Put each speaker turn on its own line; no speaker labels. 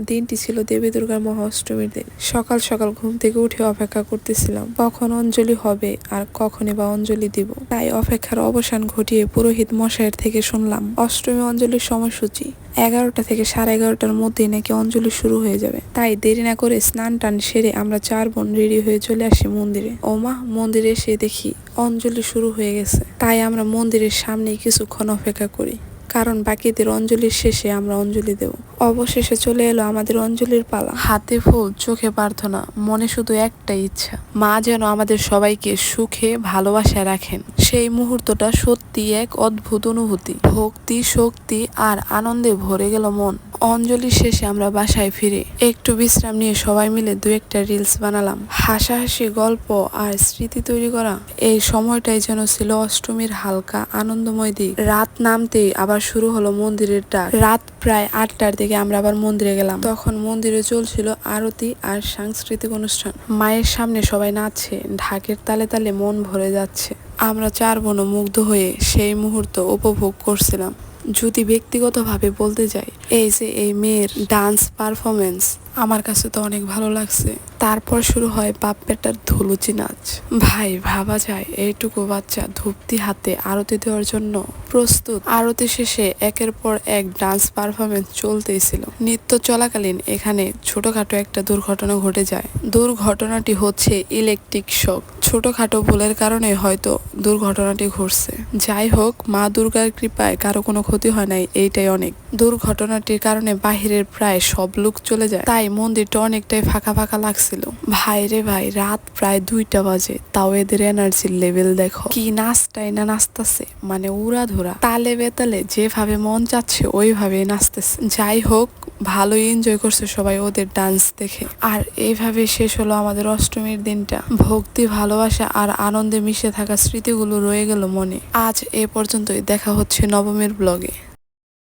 দিনটি ছিল দেবী দুর্গার মহা অষ্টমীর দিন। সকাল সকাল ঘুম থেকে উঠে অপেক্ষা করতেছিলাম কখন অঞ্জলি হবে আর কখনই বা অঞ্জলি দিব। তাই অপেক্ষার অবসান ঘটিয়ে পুরোহিত মশাইয়ের থেকে শুনলাম অষ্টমী অঞ্জলির সময়সূচি 11টা থেকে 11:30টার মধ্যে নাকি অঞ্জলি শুরু হয়ে যাবে। তাই দেরি না করে স্নান টান সেরে আমরা 4 বোন রেডি হয়ে চলে আসি মন্দিরে। ওমা, মন্দিরে এসে দেখি অঞ্জলি শুরু হয়ে গেছে। তাই আমরা মন্দিরের সামনে কিছুক্ষণ অপেক্ষা করি, কারণ বাকিদের অঞ্জলির শেষে আমরা অঞ্জলি দেব। অবশেষে চলে এলো আমাদের অঞ্জলির পালা। হাতে ফুল, চোখে প্রার্থনা, মনে শুধু একটাই ইচ্ছা, মা যেন আমাদের সবাইকে সুখে ভালোবাসায় রাখেন। সেই মুহূর্তটা সত্যি এক অদ্ভুত অনুভূতি। ভক্তি, শক্তি আর আনন্দে ভরে গেল মন। অঞ্জলি শেষে আমরা বাসায় ফিরে একটু বিশ্রাম নিয়ে সবাই মিলে 2-1টা রিলস বানালাম। হাসাহাসি, গল্প আর স্মৃতি তৈরি করা এই সময়টাই যেন ছিল অষ্টমীর হালকা আনন্দময় দিক। রাত নামতেই আবার শুরু হলো মন্দিরের ডাক। রাত প্রায় 8টার দিকে আমরা আবার মন্দিরে গেলাম। তখন মন্দিরে চলছিল আরতি আর সাংস্কৃতিক অনুষ্ঠান। মায়ের সামনে সবাই নাচছে, ঢাকের তালে তালে মন ভরে যাচ্ছে। আমরা 4 বোনও মুগ্ধ হয়ে সেই মুহূর্ত উপভোগ করছিলাম। যদি ব্যক্তিগতভাবে বলতে যাই, এই যে এই মেয়ের ডান্স পারফরমেন্স আমার কাছে তো অনেক ভালো লাগছে। তারপর শুরু হয় বাপ বেটার ধুলুচি নাচ। ভাই, ভাবা যায় এইটুকু বাচ্চা ধূপতি হাতে আরতি দেওয়ার জন্য প্রস্তুত। আরতি শেষে একের পর এক ডান্স পারফরমেন্স চলতেই ছিল। নৃত্য চলাকালীন এখানে ছোটখাটো একটা দুর্ঘটনা ঘটে যায়। দুর্ঘটনাটি হচ্ছে ইলেকট্রিক শক। ছোটখাটো ভুলের কারণে হয়তো দুর্ঘটনাটি ঘটছে। যাই হোক, মা দুর্গার কৃপায় কারো কোনো ক্ষতি হয় নাই, এইটাই অনেক। দুর্ঘটনাটির কারণে বাহিরের প্রায় সব লোক চলে যায়, তাই মন্দিরটা অনেকটাই ফাঁকা ফাঁকা লাগছিল। ভাই রে ভাই, রাত প্রায় 2টা বাজে, তাও এদের এনার্জির লেভেল দেখো। কি নাচটাই না নাচতেছে, মানে উড়াধুরা তালে বেতালে যেভাবে মন চাচ্ছে ওইভাবে নাচতেছে। যাই হোক, ভালোই এনজয় করছে সবাই ওদের ডান্স দেখে। আর এইভাবে শেষ হলো আমাদের অষ্টমীর দিনটা। ভক্তি, ভালোবাসা আর আনন্দে মিশে থাকা স্মৃতিগুলো রয়ে গেল মনে। আজ এ পর্যন্তই, দেখা হচ্ছে নবমীর ব্লগে।